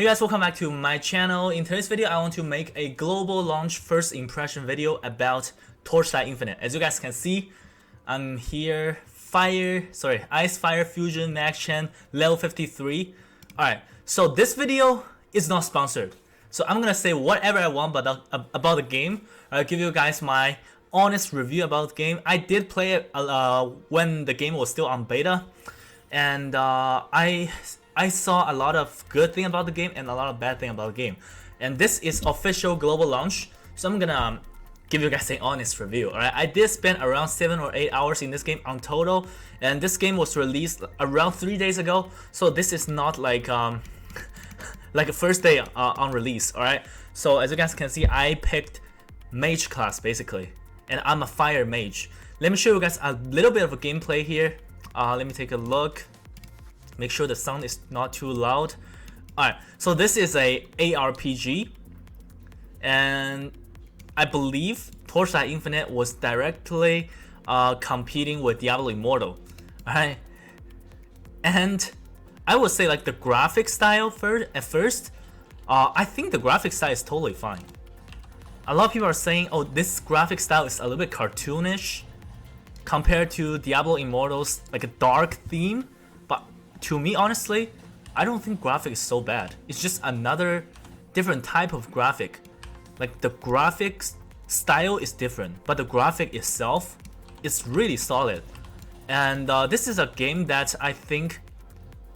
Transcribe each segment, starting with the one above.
Hey guys, welcome back to my channel. In today's video, I want to make a global launch first impression video about Torchlight Infinite. As you guys can see, I'm here, Ice Fire Fusion Max Chen level 53. Alright, so this video is not sponsored. So I'm gonna say whatever I want about the game. I'll give you guys my honest review about the game. I did play it when the game was still on beta, and I saw a lot of good thing about the game and a lot of bad thing about the game. And this is official global launch, so I'm gonna give you guys an honest review. Alright, I did spend around 7 or 8 hours in this game on total, and this game was released around 3 days ago. So this is not like like a first day on release. Alright, so as you guys can see, I picked mage class basically, and I'm a fire mage. Let me show you guys a little bit of a gameplay here. Let me take a look. Make sure the sound is not too loud. Alright, so this is a ARPG, and I believe Torchlight Infinite was directly competing with Diablo Immortal. Alright, and I would say like the graphic style at first, I think the graphic style is totally fine. A lot of people are saying, oh, this graphic style is a little bit cartoonish compared to Diablo Immortal's like a dark theme. But to me, honestly, I don't think graphic is so bad. It's just another different type of graphic. Like the graphics style is different, but the graphic itself is really solid. And this is a game that I think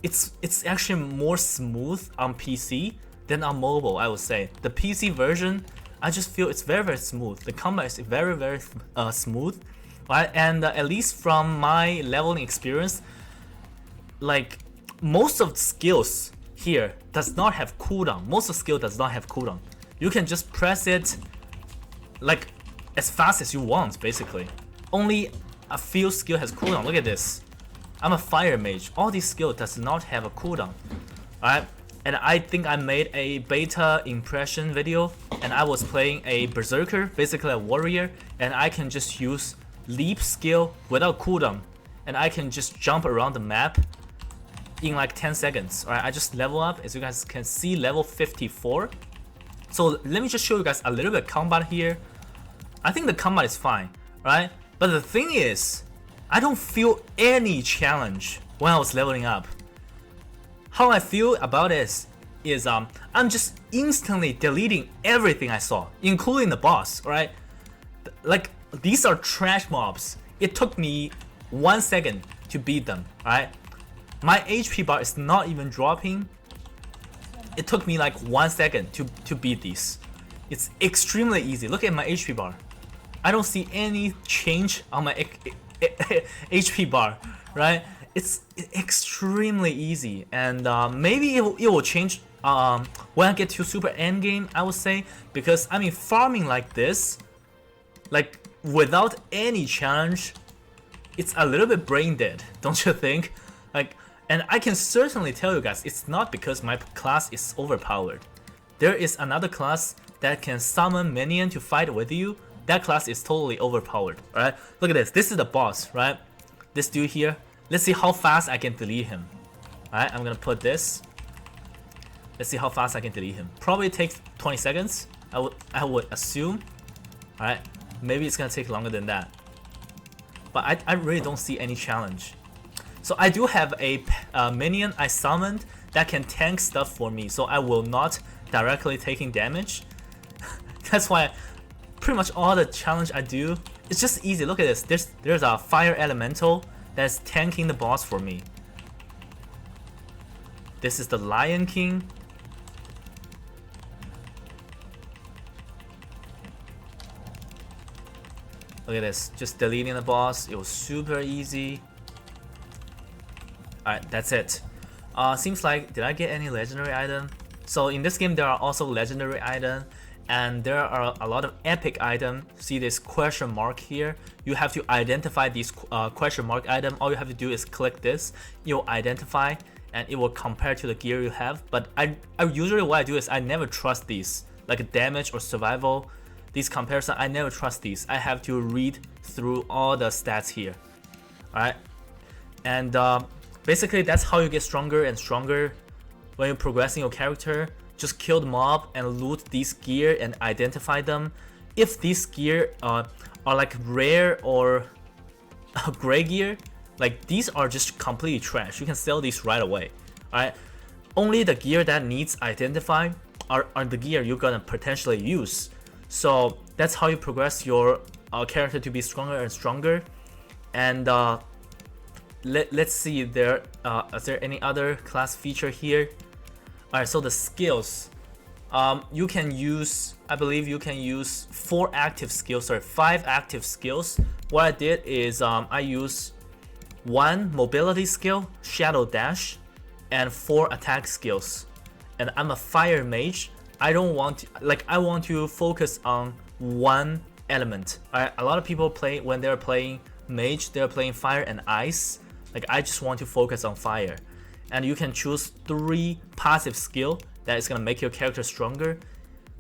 it's actually more smooth on PC than on mobile. I would say the PC version, I just feel it's very smooth. The combat is very smooth, right? And at least from my leveling experience, like most of the skills here does not have cooldown. Most of the skill does not have cooldown. You can just press it like as fast as you want basically. Only a few skill has cooldown. Look at this. I'm a fire mage. All these skill does not have a cooldown. Alright, and I think I made a beta impression video, and I was playing a berserker, basically a warrior, and I can just use leap skill without cooldown, and I can just jump around the map in like 10 seconds. Alright, I just level up, as you guys can see, level 54. So let me just show you guys a little bit of combat here. I think the combat is fine, right? But the thing is, I don't feel any challenge when I was leveling up. How I feel about this is I'm just instantly deleting everything I saw, including the boss, right? Like, these are trash mobs. It took me 1 second to beat them, right? My HP bar is not even dropping. It took me like 1 second to beat these. It's extremely easy. Look at my HP bar. I don't see any change on my HP bar, right? It's extremely easy, and maybe it will change when I get to super end game, I would say, because I mean farming like this, like without any challenge, it's a little bit brain dead, don't you think? Like, and I can certainly tell you guys, it's not because my class is overpowered. There is another class that can summon minion to fight with you. That class is totally overpowered. Alright, look at this. This is the boss, right? This dude here. Let's see how fast I can delete him. Alright, I'm gonna put this. Let's see how fast I can delete him. Probably takes 20 seconds. I would assume. Alright, maybe it's gonna take longer than that. But I really don't see any challenge. So I do have a minion I summoned that can tank stuff for me, so I will not directly taking damage. That's why pretty much all the challenge I do, it's just easy. Look at this. There's a fire elemental that's tanking the boss for me. This is the Lion King. Look at this. Just deleting the boss. It was super easy. Alright, that's it. Seems like, did I get any legendary item? So in this game there are also legendary items, and there are a lot of epic items. See this question mark here? You have to identify these question mark item. All you have to do is click this. You'll identify, and it will compare to the gear you have. But I usually what I do is I never trust these, like damage or survival. These comparison, I never trust these. I have to read through all the stats here. Alright, and basically that's how you get stronger and stronger when you're progressing your character, just kill the mob and loot these gear and identify them. If these gear are like rare or gray gear, like these are just completely trash. You can sell these right away. Alright, only the gear that needs identify are the gear you're gonna potentially use. So that's how you progress your character to be stronger and stronger. And let's see, is there any other class feature here? Alright, so the skills. You can use, I believe you can use 5 active skills. What I did is I use 1 mobility skill, Shadow Dash, and 4 attack skills. And I'm a fire mage. I don't want to, I want to focus on 1 element. Alright, a lot of people play, when they're playing mage, they're playing fire and ice. Like I just want to focus on fire. And you can choose 3 passive skill that is gonna make your character stronger.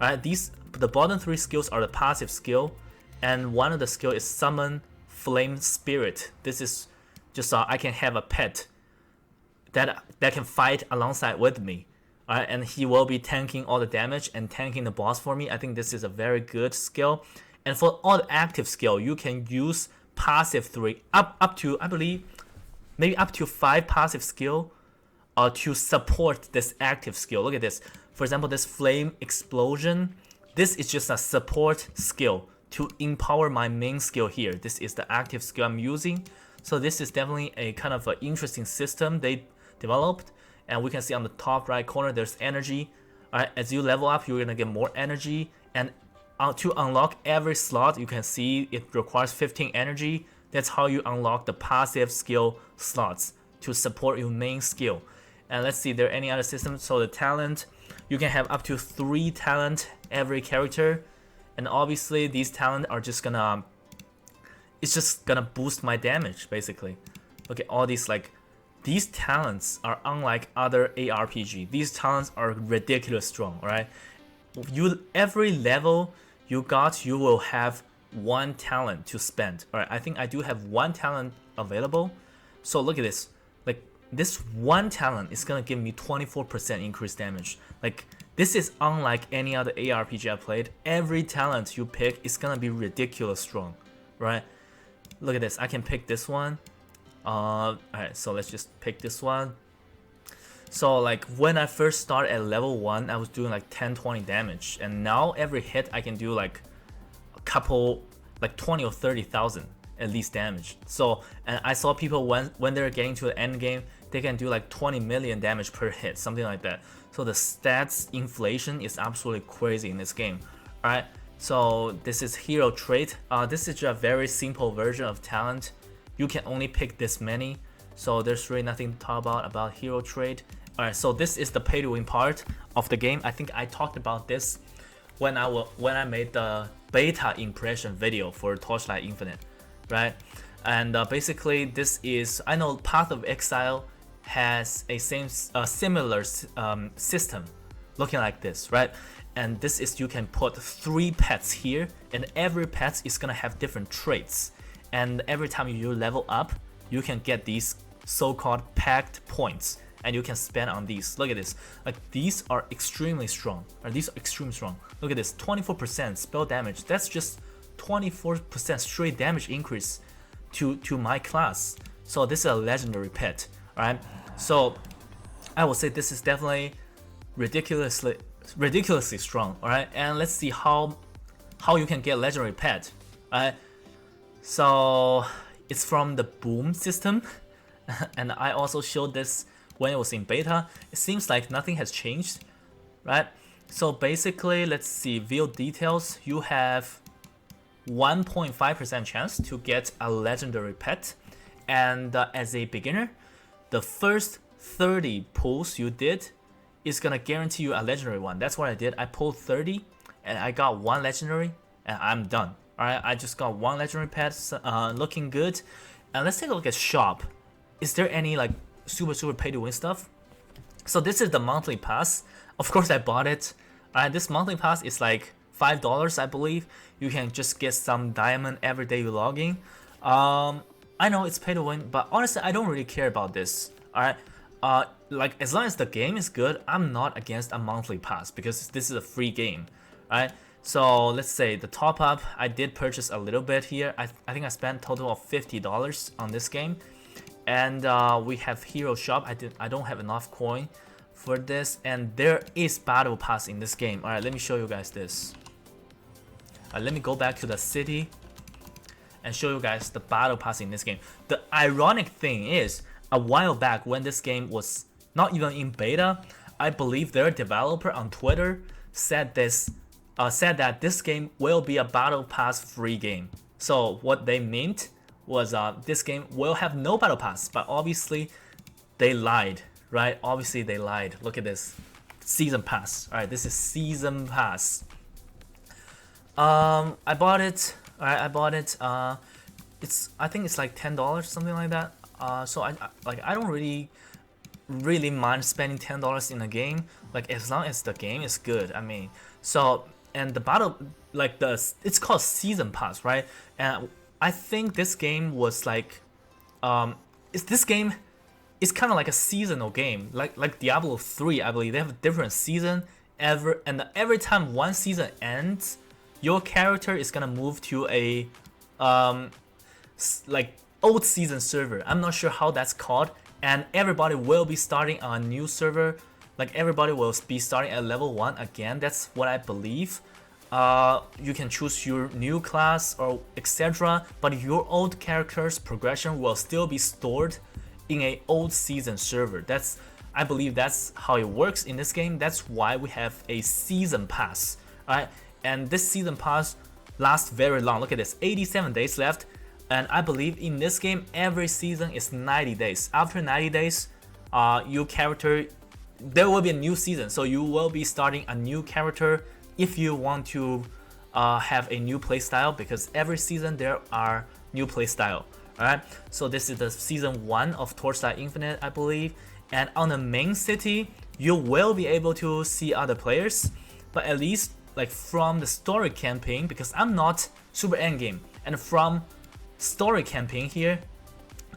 Alright, the bottom 3 skills are the passive skill, and one of the skill is summon flame spirit. This is just I can have a pet that can fight alongside with me. Alright, and he will be tanking all the damage and tanking the boss for me. I think this is a very good skill. And for all the active skill, you can use passive 3 up to, I believe, maybe up to 5 passive skill to support this active skill. Look at this. For example, this flame explosion. This is just a support skill to empower my main skill here. This is the active skill I'm using. So this is definitely a kind of an interesting system they developed. And we can see on the top right corner, there's energy. Alright, as you level up, you're gonna get more energy. And to unlock every slot, you can see it requires 15 energy. That's how you unlock the passive skill slots to support your main skill. And let's see, there are any other systems. So the talent, you can have up to 3 talent every character. And obviously these talent are just gonna, it's just gonna boost my damage basically. Look at all these, these talents are unlike other ARPG. These talents are ridiculous strong, right? Every level you got, you will have 1 talent to spend. Alright, I think I do have 1 talent available. So look at this. This 1 talent is gonna give me 24% increased damage. This is unlike any other ARPG I played. Every talent you pick is gonna be ridiculous strong, right? Look at this. I can pick this one. Alright, so let's just pick this one. So when I first started at level 1, I was doing 10-20 damage, and now every hit I can do a couple, 20 or 30,000 at least damage. So, and I saw people when they're getting to the end game, they can do 20 million damage per hit, something like that. So the stats inflation is absolutely crazy in this game. Alright, so this is hero trait. This is just a very simple version of talent. You can only pick this many, so there's really nothing to talk about hero trait. Alright, so this is the pay to win part of the game. I think I talked about this when I made the beta impression video for Torchlight Infinite, right? And basically this is, I know Path of Exile has a similar system looking like this, right? And this is, you can put 3 pets here, and every pet is gonna have different traits. And every time you level up, you can get these so-called packed points, and you can spend on these. Look at this. These are extremely strong. These are extremely strong. Look at this, 24% spell damage. That's just 24% straight damage increase to my class. So this is a legendary pet, right? So I will say this is definitely ridiculously strong, all right? And let's see how you can get legendary pet, right? So it's from the boom system, and I also showed this when it was in beta. It seems like nothing has changed, right? So basically, let's see, view details. You have 1.5% chance to get a legendary pet, and as a beginner, the first 30 pulls you did is gonna guarantee you a legendary one. That's what I did. I pulled 30 and I got 1 legendary, and I'm done. Alright, I just got 1 legendary pet, looking good. And let's take a look at shop. Is there any super pay to win stuff? So this is the monthly pass. Of course I bought it. This monthly pass is $5, I believe. You can just get some diamond every day you log in. I know it's pay to win, but honestly I don't really care about this. Alright, like as long as the game is good, I'm not against a monthly pass because this is a free game, right? So let's say the top up, I did purchase a little bit here. I think I spent a total of $50 on this game, and we have hero shop. I don't have enough coin for this, and there is battle pass in this game. All right, let me show you guys this. Let me go back to the city and show you guys the battle pass in this game. The ironic thing is, a while back when this game was not even in beta, I believe their developer on Twitter said that this game will be a battle pass free game. So what they meant was this game will have no battle pass, but obviously they lied, right? Obviously they lied. Look at this, season pass. All right, this is season pass. I bought it. All right, I bought it. I think it's like $10, something like that. So I don't really mind spending $10 in a game, like as long as the game is good. I mean, so, and the battle, like it's called season pass, right? And I think this game was like, this game is kind of like a seasonal game, like Diablo 3. I believe they have a different season and every time one season ends, your character is gonna move to a like old season server. I'm not sure how that's called, and everybody will be starting on a new server. Like everybody will be starting at level 1 again. That's what I believe. You can choose your new class or etc. But your old character's progression will still be stored in a old season server. I believe that's how it works in this game. That's why we have a season pass, right? And this season pass lasts very long. Look at this, 87 days left. And I believe in this game, every season is 90 days. After 90 days, your character, there will be a new season. So you will be starting a new character if you want to have a new playstyle, because every season there are new playstyle. Alright, so this is the season 1 of Torchlight Infinite, I believe. And on the main city, you will be able to see other players, but at least like from the story campaign, because I'm not super endgame, and from story campaign here,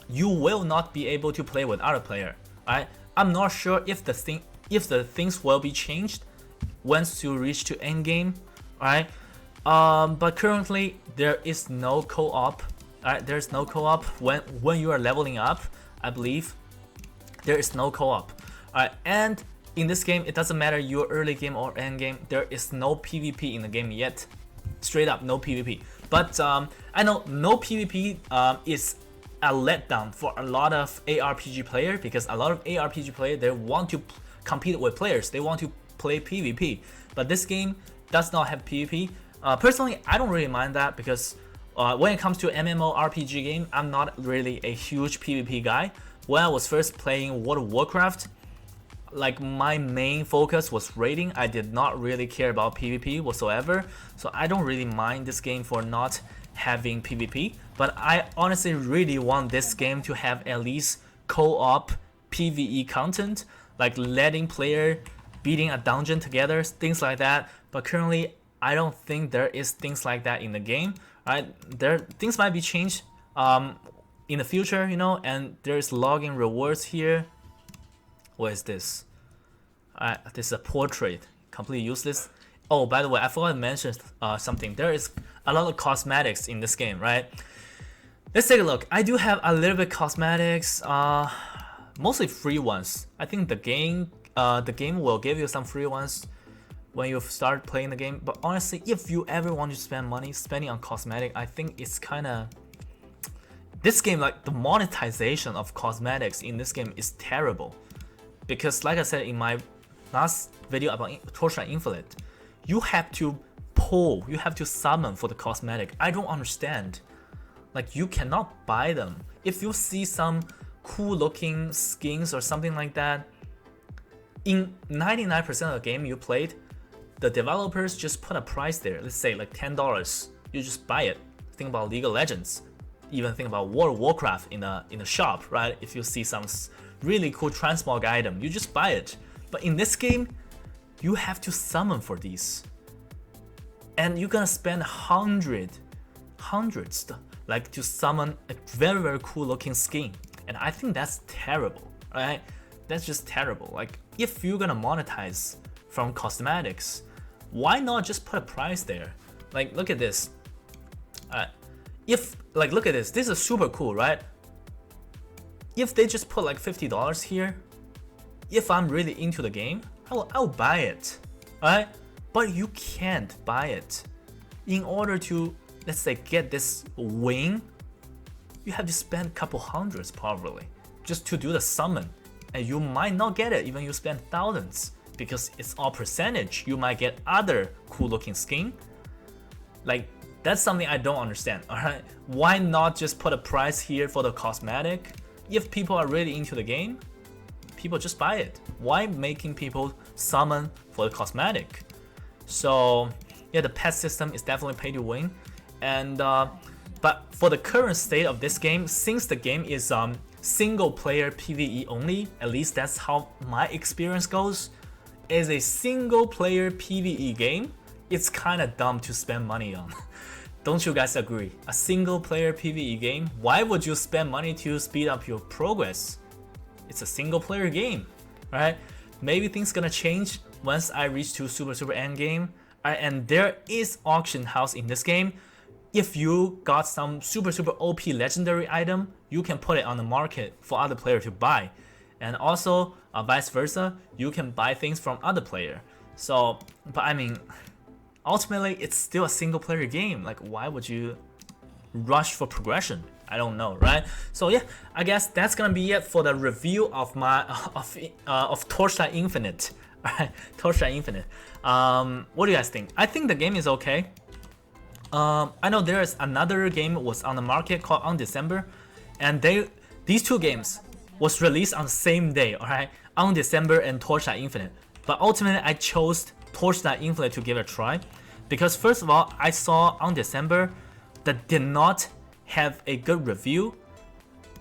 you will not be able to play with other player. Right? I'm not sure if the things will be changed once you reach to end game. Right? But currently there is no co-op. Right? There's no co-op when you are leveling up. I believe there is no co-op. Alright, and in this game, it doesn't matter your early game or end game. There is no PvP in the game yet. Straight up, no PvP. But I know no PvP is a letdown for a lot of ARPG player, because a lot of ARPG player, they want to compete with players. They want to play PvP. But this game does not have PvP. Personally, I don't really mind that, because when it comes to MMORPG game, I'm not really a huge PvP guy. When I was first playing World of Warcraft, like my main focus was raiding. I did not really care about PvP whatsoever, so I don't really mind this game for not having PvP. But I honestly really want this game to have at least co-op PvE content, like letting player beating a dungeon together, things like that. But currently, I don't think there is things like that in the game. Right? Things might be changed in the future, you know. And there's login rewards here. What is this? This is a portrait, completely useless. Oh, by the way, I forgot to mention something. There is a lot of cosmetics in this game, right? Let's take a look. I do have a little bit cosmetics, mostly free ones. I think the game will give you some free ones when you start playing the game. But honestly, if you ever want to spend money spending on cosmetic, I think it's kind of, this game, like the monetization of cosmetics in this game is terrible. Because like I said in my last video about Torchlight Infinite, you have to pull, you have to summon for the cosmetic. I don't understand. Like, you cannot buy them. If you see some cool looking skins or something like that, in 99% of the game you played, the developers just put a price there. Let's say like $10. You just buy it. Think about League of Legends. Even think about World of Warcraft in the shop, right? If you see some really cool transmog item, you just buy it. But in this game, you have to summon for these, and you're gonna spend hundreds like to summon a very cool looking skin, and I think that's terrible, right? that's just terrible. Like, if you're gonna monetize from cosmetics, why not just put a price there? Like, look at this. Look at this. This is super cool, right? If they just put like $50 here, if I'm really into the game, I'll buy it, right? But you can't buy it. In order to, let's say, get this wing, you have to spend a couple hundreds probably just to do the summon, and you might not get it even you spend thousands, because it's all percentage. You might get other cool looking skin. Like, that's something I don't understand. All right, why not just put a price here for the cosmetic? If people are really into the game, people just buy it. Why making people summon for the cosmetic? So yeah, the pet system is definitely pay to win, and but for the current state of this game, since the game is single player PvE only, at least that's how my experience goes, is a single player PvE game, it's kind of dumb to spend money on. Don't you guys agree? A single player PvE game, why would you spend money to speed up your progress? It's a single player game, right? Maybe things gonna change once I reach to super end game. And there is auction house in this game. If you got some super OP legendary item, you can put it on the market for other player to buy. And also vice versa, you can buy things from other player. So, but I mean, ultimately it's still a single player game. Like, why would you rush for progression? I don't know, right? So yeah, I guess that's gonna be it for the review of my of Torchlight Infinite. Alright, Torchlight Infinite. What do you guys think? I think the game is okay. I know there's another game was on the market called Undecember, and these two games was released on the same day. Alright, Undecember and Torchlight Infinite. But ultimately, I chose Torchlight Infinite to give it a try, because first of all, I saw Undecember that did not have a good review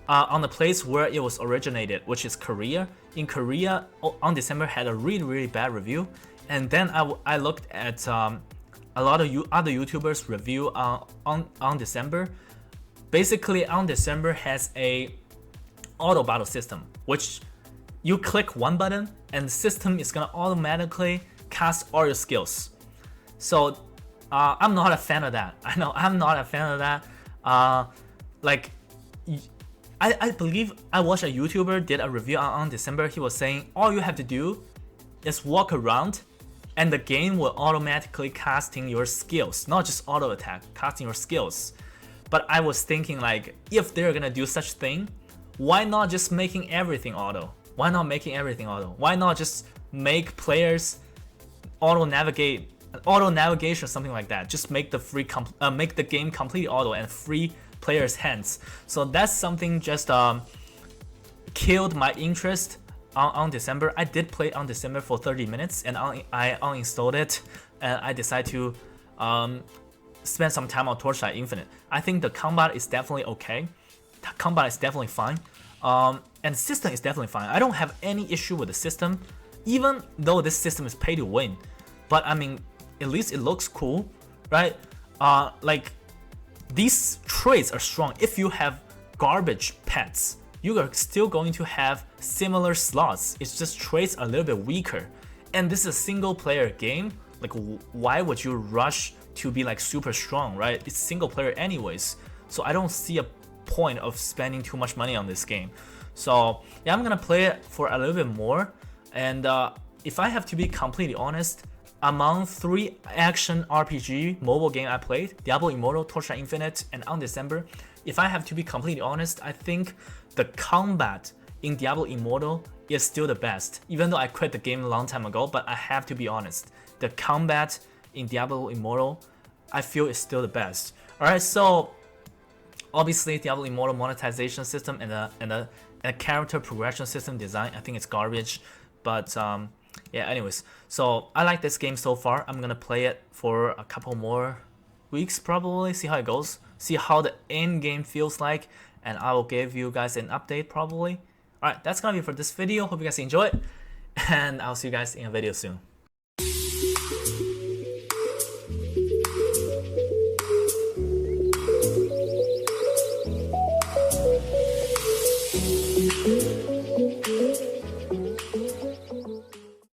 on the place where it was originated, which is Korea. In Korea, Undecember had a really bad review, and then I looked at a lot of other YouTubers review on Undecember. Basically, Undecember has a auto battle system, which you click one button and the system is gonna automatically cast all your skills. So I'm not a fan of that. I know I'm not a fan of that. Like, I believe I watched a YouTuber did a review on Undecember. He was saying all you have to do is walk around and the game will automatically casting your skills, not just auto attack, casting your skills. But I was thinking, like, if they're gonna do such thing, why not just making everything auto? Why not making everything auto? Why not just make players auto navigation or something like that? Just make the make the game completely auto and free players' hands. So that's something just killed my interest on Undecember. I did play Undecember for 30 minutes and I uninstalled it, and I decided to spend some time on Torchlight Infinite. I think the combat is definitely okay. The combat is definitely fine. And the system is definitely fine. I don't have any issue with the system, even though this system is pay to win. But I mean, at least it looks cool, right? Like, these traits are strong. If you have garbage pets, you are still going to have similar slots. It's just traits are a little bit weaker. And this is a single player game. Like, why would you rush to be like super strong, right? It's single player anyways. So I don't see a point of spending too much money on this game. So yeah, I'm gonna play it for a little bit more. And if I have to be completely honest, among 3 action RPG mobile game I played, Diablo Immortal, Torchlight Infinite, and Undecember, if I have to be completely honest, I think the combat in Diablo Immortal is still the best. Even though I quit the game a long time ago, but I have to be honest, the combat in Diablo Immortal, I feel is still the best. Alright, so obviously Diablo Immortal monetization system and a character progression system design, I think it's garbage. But yeah, anyways, so I like this game so far. I'm gonna play it for a couple more weeks probably, see how it goes, see how the end game feels like, and I will give you guys an update probably. Alright, that's gonna be for this video. Hope you guys enjoy it, and I'll see you guys in a video soon.